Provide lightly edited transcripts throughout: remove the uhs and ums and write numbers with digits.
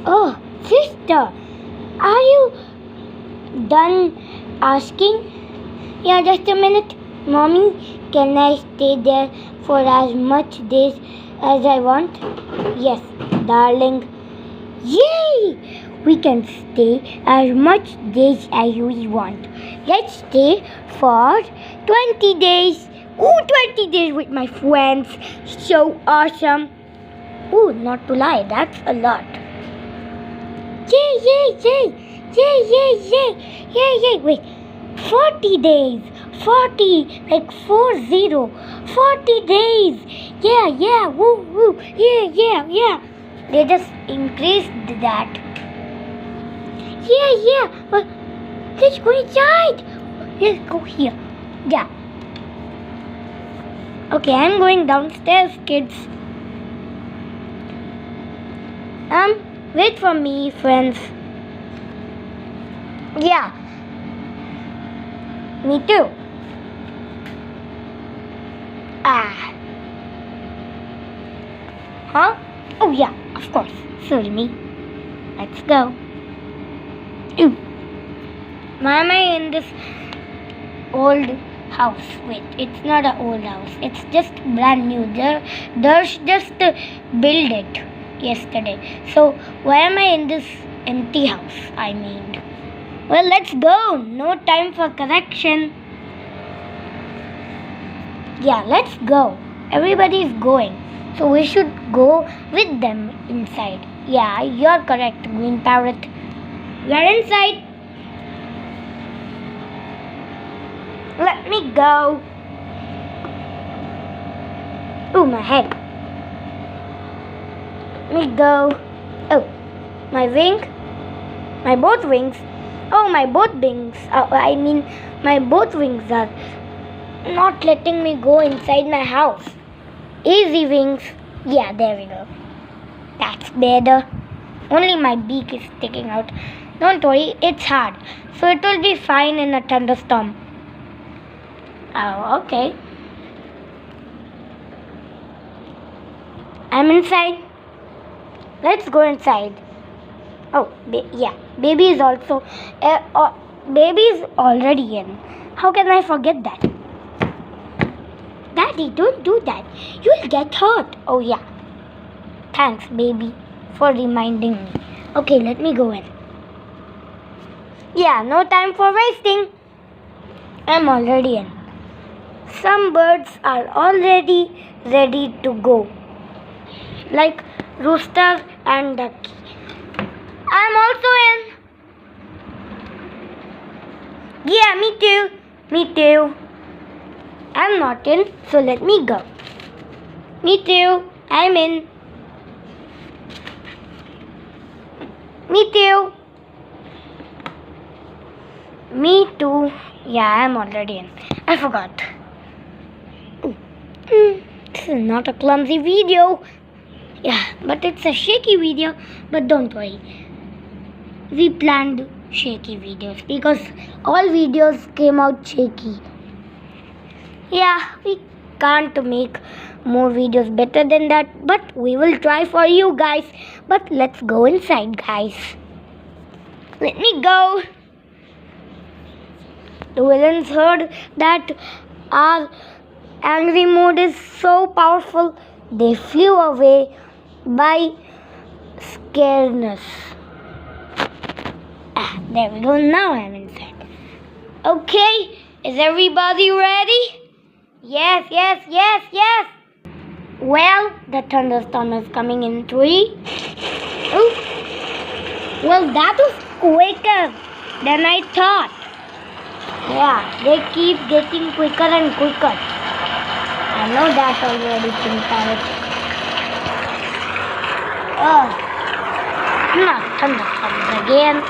Oh, sister, are you done asking? Yeah, just a minute. Mommy, can I stay there for as much days as I want? Yes, darling. Yay! We can stay as much days as we want. Let's stay for 20 days. Ooh, 20 days with my friends. So awesome. Ooh, not to lie, that's a lot. Yay, yay, yay. Yay, yay, yay. Yay, yay. Wait, 40 days. 40, like 40. 40 days. Yeah, yeah, woo, woo. Yeah, yeah, yeah. They just increased that. Yeah, yeah. But let's go inside. Let's go here. Yeah. Okay, I'm going downstairs, kids. Wait for me, friends. Yeah. Me too. Ah. Huh? Oh yeah, of course. Sorry me. Let's go. Ooh. Why am I in this old house? Wait, it's not an old house. It's just brand new. There's just built it yesterday. So why am I in this empty house? I mean, well, let's go. No time for correction. Yeah, let's go. Everybody's going. So we should go with them inside. Yeah, you're correct, Green Parrot. We're inside. Let me go. Ooh, my head. Let me go. Oh, my wing. My both wings. Oh, my both wings. My both wings are not letting me go inside my house. Easy wings. Yeah, there we go. That's better. Only my beak is sticking out. Don't worry, it's hard. So it will be fine in a thunderstorm. Oh, okay. I'm inside. Let's go inside. Oh, yeah. Baby is also... baby is already in. How can I forget that? Daddy, don't do that. You'll get hurt. Oh, yeah. Thanks, baby, for reminding me. Okay, let me go in. Yeah, no time for wasting. I'm already in. Some birds are already ready to go. Like rooster and ducky. I'm also in. Yeah, me too. Me too. I'm not in, so let me go. Me too. I'm in. Me too. Me too. Yeah, I'm already in. I forgot. This is not a clumsy video. Yeah, but it's a shaky video. But don't worry. We planned shaky videos because all videos came out shaky. Yeah, we can't make more videos better than that, but we will try for you guys. But let's go inside, guys. Let me go. The villains heard that our angry mood is so powerful, they flew away by scaredness. There we go. Now I'm inside. Okay, is everybody ready? Yes, yes, yes, yes. Well, the thunderstorm is coming in 3. Oh, well, that was quicker than I thought. Yeah, they keep getting quicker and quicker. I know that already, Pink Parrot. Oh, not thunderstorms again.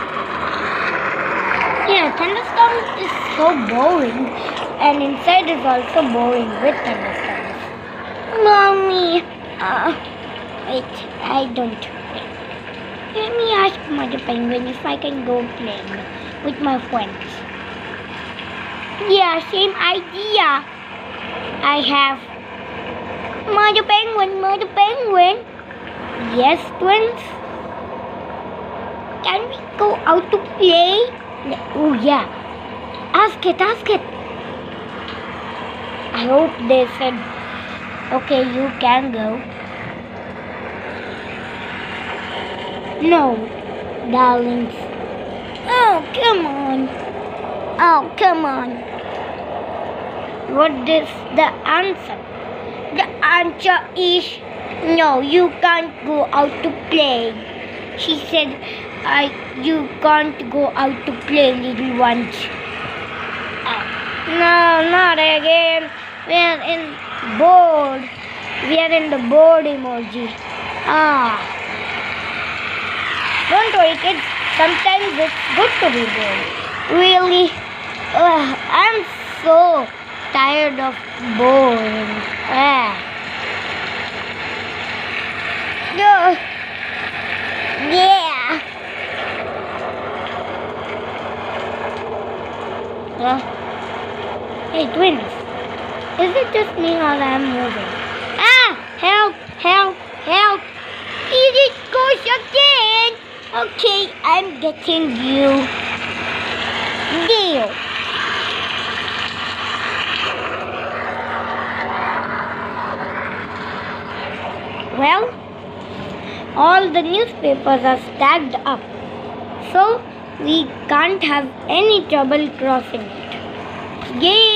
Yeah, thunderstorms is so boring, and inside is also boring with thunderstorms. Mommy, wait, I don't. Let me ask Mother Penguin if I can go playing with my friends. Yeah, same idea. I have. Mother Penguin, Mother Penguin. Yes, twins? go out to play? Oh yeah. Ask it. I hope they said, okay, you can go. No, darlings. Oh, come on. What is the answer? The answer is no, you can't go out to play. She said, you can't go out to play, little ones. Oh, no, not again. We are in the board emoji. Don't worry, kids. Sometimes it's good to be bored. Really? I'm so tired of boring. No. Yeah. Hey, twins. Is it just me or I'm moving? Help! Is it goes again? Okay, I'm getting you. Deal. Well, all the newspapers are stacked up, so we can't have any trouble crossing it. Yeah!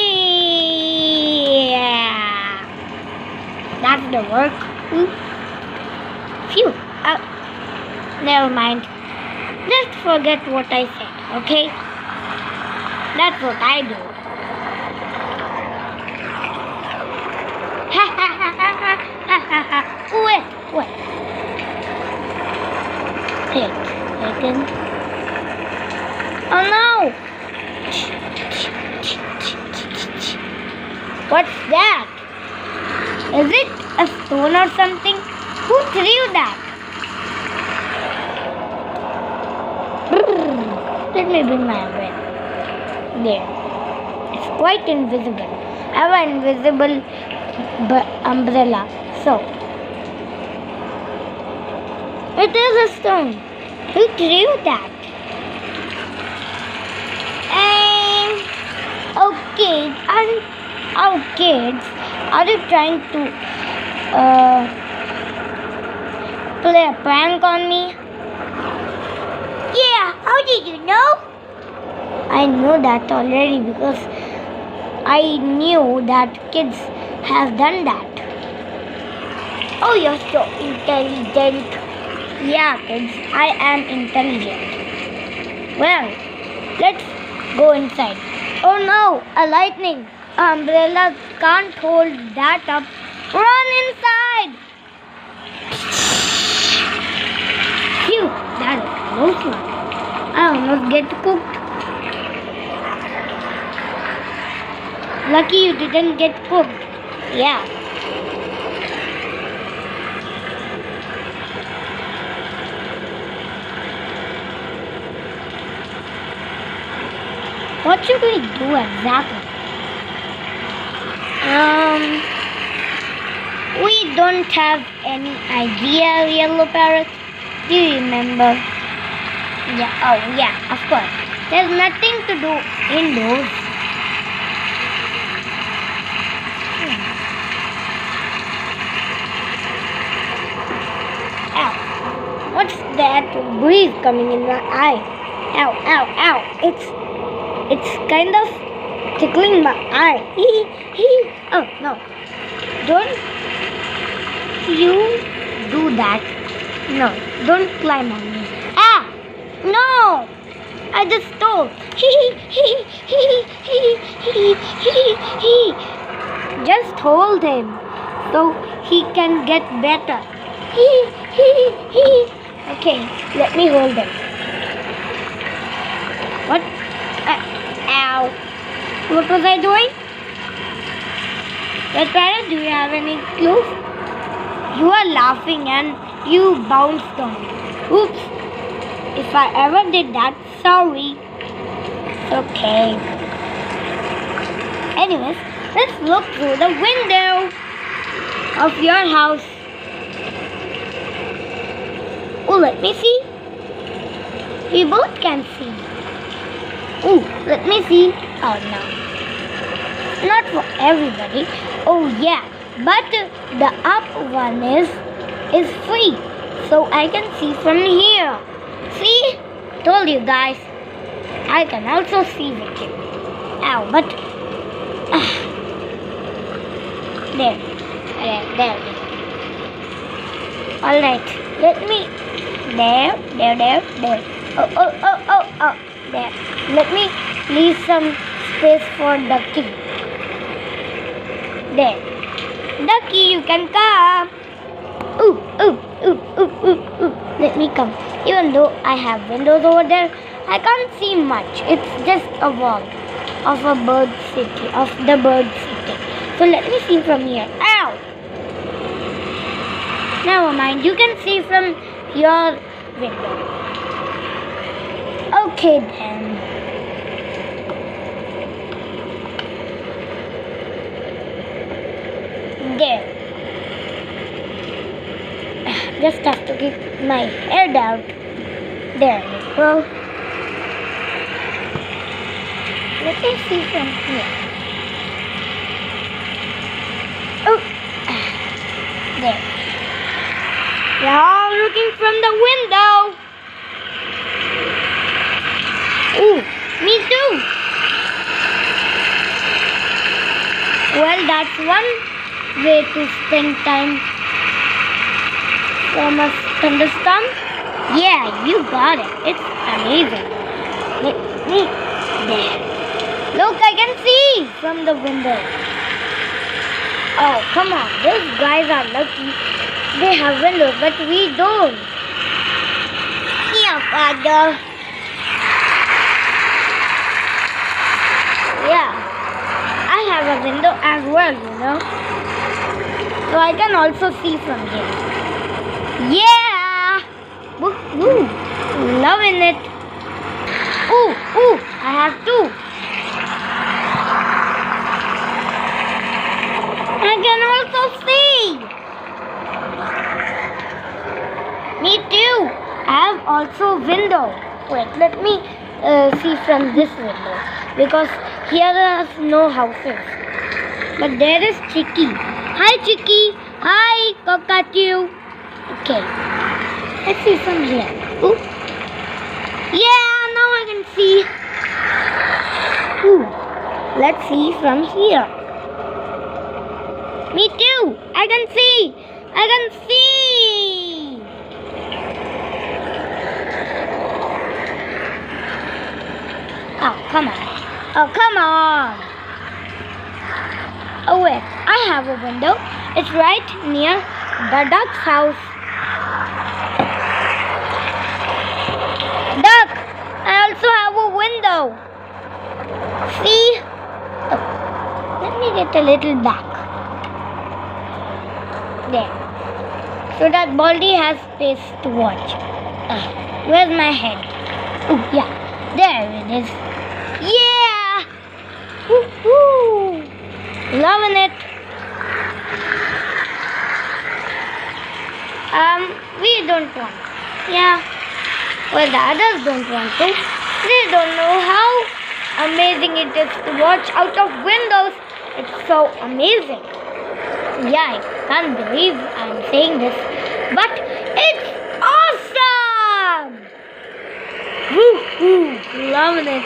That's the work. Phew. Never mind. Just forget what I said, okay? That's what I do. Wait. Second. Oh no! What's that? Is it a stone or something? Who threw that? Let me bring my umbrella. There. It's quite invisible. I have an invisible umbrella. So, it is a stone. Who threw that? Kids, are you trying to play a prank on me? Yeah, how did you know? I know that already because I knew that kids have done that. Oh, you're so intelligent. Yeah, kids, I am intelligent. Well, let's go inside. Oh no, a lightning. Umbrella can't hold that up. Run inside! Phew, that was a close one. I almost get cooked. Lucky you didn't get cooked. Yeah. What should we do exactly? We don't have any idea, Yellow Parrot. Do you remember? Yeah, of course. There's nothing to do indoors. Ow. What's that breeze coming in my eye? Ow. It's kind of tickling my eye. Oh, no. Don't you do that. No, don't climb on me. No! I just stole. Just hold him so he can get better. Okay, let me hold him. What? Ow. What was I doing? Red Parrot, do you have any clues? You are laughing and you bounced on me. Oops. If I ever did that, sorry. It's okay. Anyways, let's look through the window of your house. Oh, let me see. We both can see. Ooh, let me see. Oh no. Not for everybody. Oh yeah. But the up one is free. So I can see from here. See? Told you guys. I can also see with you. Ow, but there. There. Alright. Let me there. Oh, there. Let me leave some space for Ducky. There. Ducky, you can come. Ooh. Let me come. Even though I have windows over there, I can't see much. It's just a wall of the bird city. So let me see from here. Ow! Never mind. You can see from your window. Okay then. There. Just have to keep my head out. There we go. Let me see from here. Oh, there. Now looking from the window. Ooh, me too. Well, that's one way to spend time from a thunderstorm. Yeah, you got it. It's amazing. Let me there. Look, I can see from the window. Oh, come on. Those guys are lucky. They have windows, but we don't. Yeah, Father. Yeah, I have a window as well, you know. So I can also see from here. Yeah! Woohoo! Loving it. Ooh, I have two. I can also see. Me too. I have also window. Wait, let me see from this window. Because here are no houses. But there is Chicky. Hi Chicky. Hi cockatoo. Okay. Let's see from here. Ooh. Yeah, now I can see. Ooh. Let's see from here. Me too. I can see. Oh, come on. Oh, wait. I have a window. It's right near the duck's house. Duck, I also have a window. See? Oh, let me get a little back. There. So that Baldy has space to watch. Where's my head? Oh, yeah. There it is. Yeah! Woohoo! Loving it. We don't want. Yeah. Well, the others don't want to. They don't know how amazing it is to watch out of windows. It's so amazing. Yeah, I can't believe I'm saying this, but it's awesome! Woohoo! Loving it.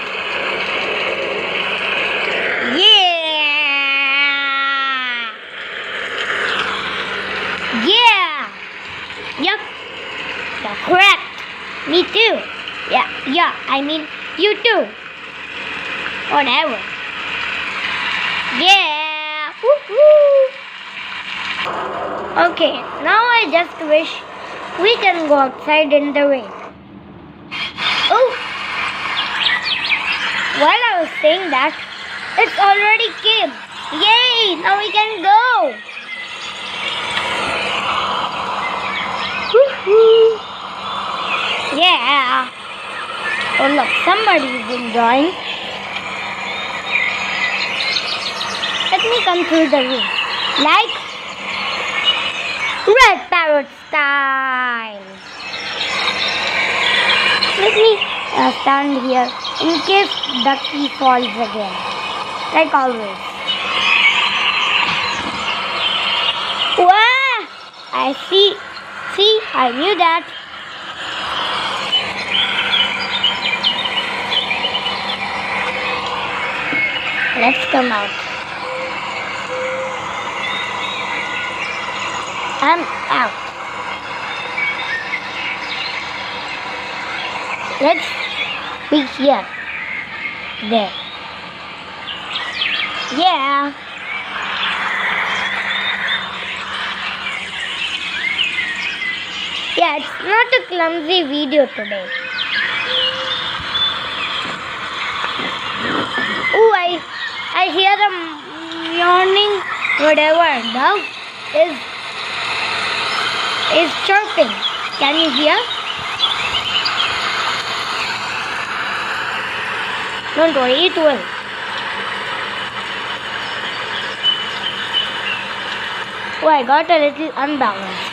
Yeah! Yep. You're correct. Me too. Yeah, I mean you too. Whatever. Yeah! Woohoo! Okay, now I just wish we can go outside in the rain. Oh! While I was saying that, it's already came. Yay! Now we can go. Woohoo! Yeah! Oh look, somebody's enjoying. Let me come through the roof. Like red parrot style. Let me stand here in case Ducky falls again. Like always. Wow! I see. See, I knew that. Let's come out. I'm out. Let's be here. There. Yeah. Yeah, it's not a clumsy video today. Oh, I hear the yawning whatever dove is chirping. Can you hear? Don't worry, it will. Oh, I got a little unbalanced.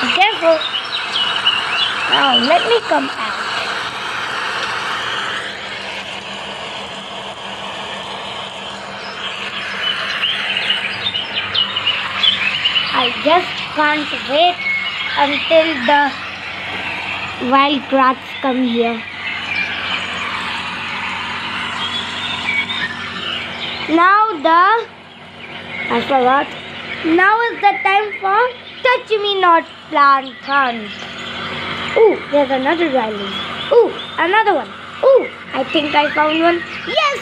Be careful. Now let me come out. I just can't wait until the wild rats come here. I forgot. Now is the time for Touch Me Not Plant Hunt. Ooh, there's another dry leaf. Ooh, another one. Ooh, I think I found one. Yes!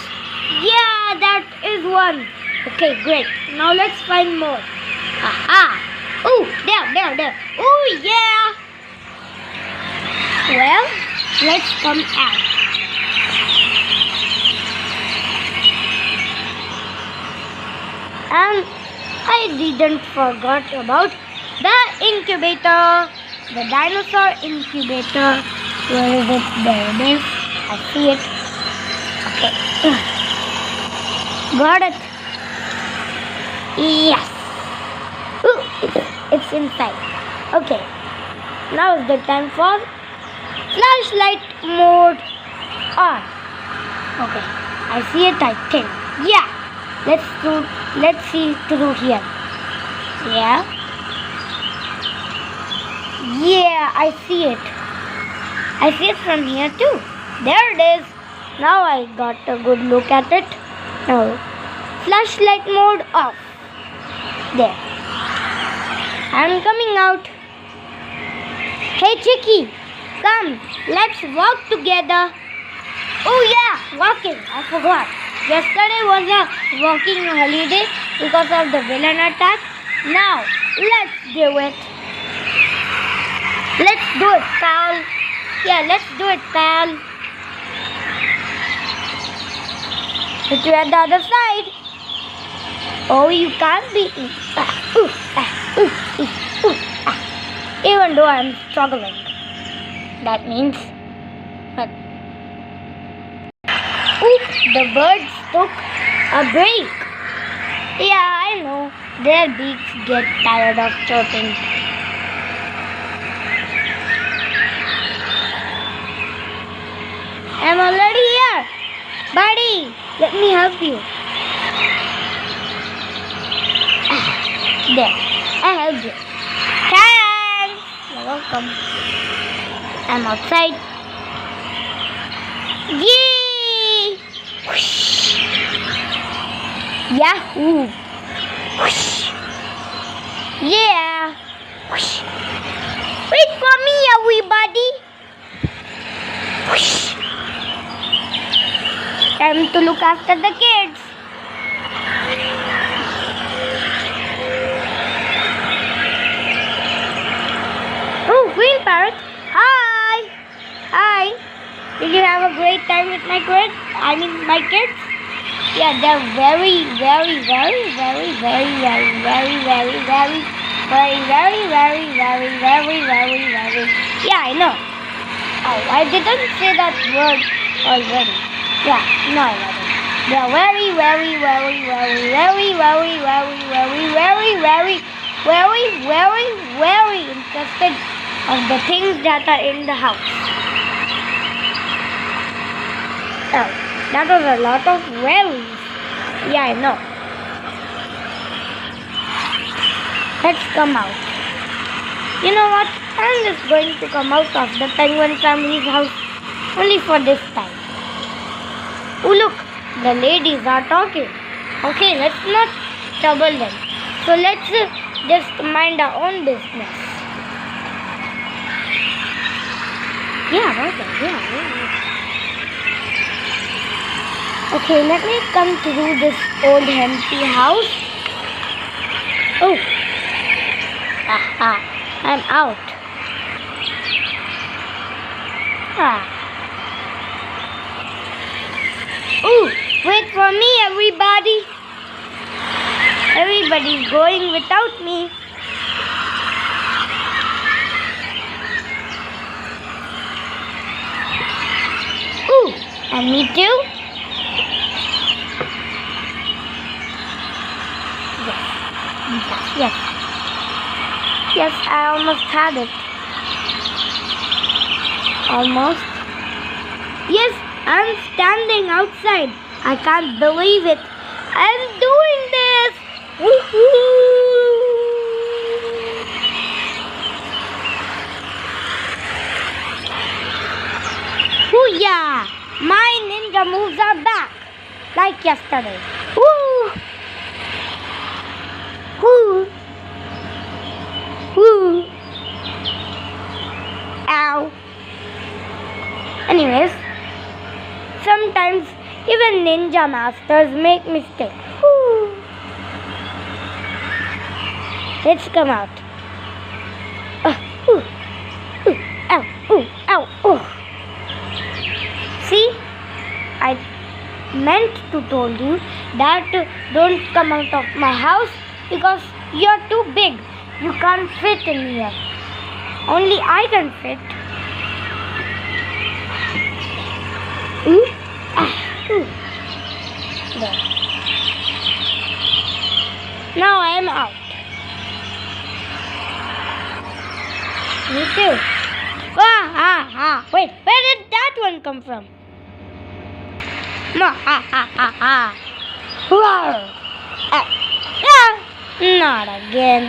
Yeah, that is one. Okay, great. Now let's find more. Aha! Ooh, there. Ooh, yeah! Well, let's come out. And I didn't forget about the incubator, the dinosaur incubator. Where is it? There it is. I see it. Okay. Got it. Yes. Ooh, it's inside. Okay. Now is the time for flashlight mode on. Okay. I see it, I think. Yeah. Let's see through here. Yeah. Yeah, I see it. I see it from here too. There it is. Now I got a good look at it. Now, flashlight mode off. There. I'm coming out. Hey Chicky, come. Let's walk together. Oh yeah, walking. I forgot. Yesterday was a walking holiday because of the villain attack. Now, let's do it. Let's do it, pal. Yeah, let's do it, pal. Put you at the other side. Oh, you can't be. Even though I'm struggling. That means. But. Ooh, the birds took a break. Yeah, I know. Their beaks get tired of chirping. I'm already here. Buddy, let me help you. There, I helped you. Thanks. You're welcome. I'm outside. Yay! Whoosh. Yahoo! Whoosh. Yeah! Whoosh. Wait for me, everybody! Whoosh. Time to look after the kids. Oh, green parrot! Hi! Hi! Did you have a great time with my kids? My kids? Yeah, they're very, very, very, very, very, very, very, very, very, very, very, very, very, very, very, very. Yeah, I know. Oh, I didn't say that word already. Yeah, no, I didn't. They're very, very, very, very, very, very, very, very, very, very, very, very, very interested of the things that are in the house. Oh, that was a lot of wells. Yeah, I know. Let's come out. You know what? I'm just going to come out of the penguin family's house only for this time. Oh look, the ladies are talking. Okay, let's not trouble them. So let's just mind our own business. Yeah, yeah. Okay, let me come through this old empty house. Oh. Aha, I'm out. Ooh, wait for me, everybody. Everybody's going without me. Ooh, and me too? Yes. Yes, I almost had it. Almost. Yes, I'm standing outside. I can't believe it. I'm doing this. Woohoo! Hoo-yah! My ninja moves are back, like yesterday. Woo! Woo! Woo! Ow! Anyways, sometimes even ninja masters make mistakes. Woo! Let's come out. Ooh, ow! Ooh, ow! Ooh. See, I meant to told you that don't come out of my house because you're too big. You can't fit in here. Only I can fit. Ooh. Ooh. There. Now I am out. Me too. Wait, where did that one come from? Roar. Not again.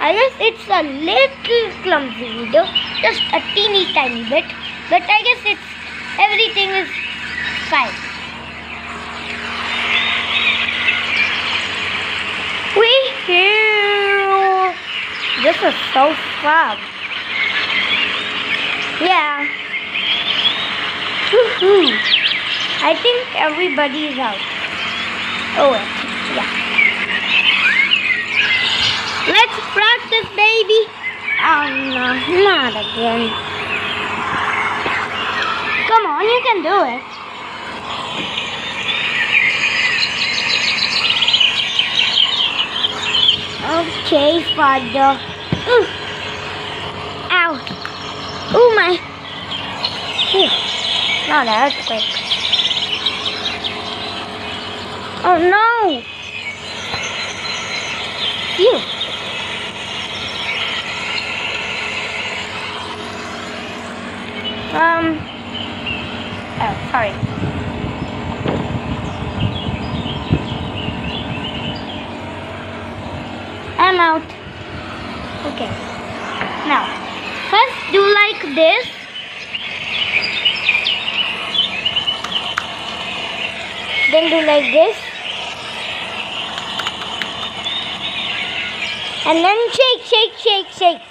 I guess it's a little clumsy video, just a teeny tiny bit, but I guess everything is fine. Wee-hoo! This is so fun. Yeah. Woohoo! I think everybody is out. Oh wait, yeah. Let's practice, baby. Oh no, not again. Come on, you can do it. Okay, father. Ooh. Ow. Oh my. Phew. Not an earthquake. Oh no. Phew. Oh, sorry. I'm out. Okay. Now, first do like this. Then do like this. And then shake, shake, shake, shake.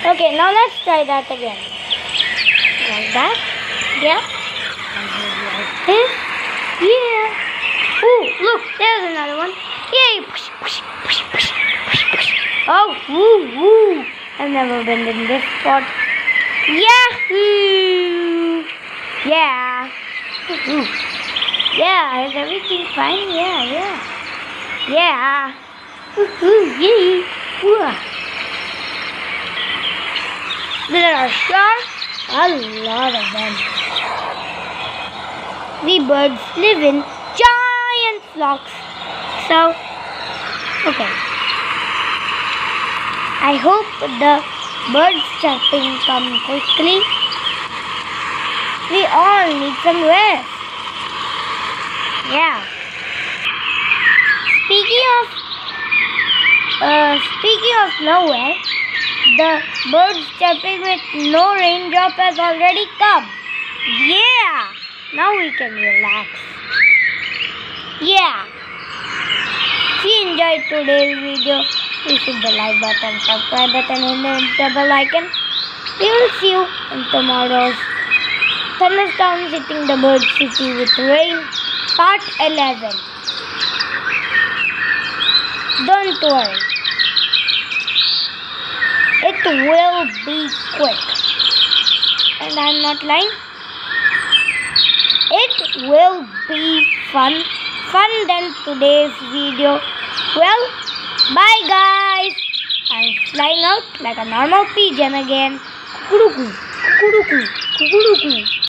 Okay, now let's try that again. Like that. Yeah. Like this. Yeah. Ooh, look, there's another one. Yay. Push, push, push, push, push, push. Oh, woo, woo. I've never been in this spot. Yahoo! Yeah. Woo-hoo. Yeah, is everything fine? Yeah. Yeah. Woo-hoo, yay. Woo. There are sure a lot of them. We birds live in giant flocks. So, okay. I hope the birds chirping come quickly. We all need some rest. Yeah. Speaking of nowhere, the birds chirping with no raindrop has already come. Yeah. Now we can relax. Yeah. If you enjoyed today's video, please hit the like button, subscribe button and the double icon. We will see you in tomorrow's Thunderstorms hitting the bird city with rain, part 11. Don't worry. It will be quick. And I'm not lying. It will be fun than today's video. Well, bye guys. I'm flying out like a normal pigeon again. Kukuruku, kukuruku, kukuruku.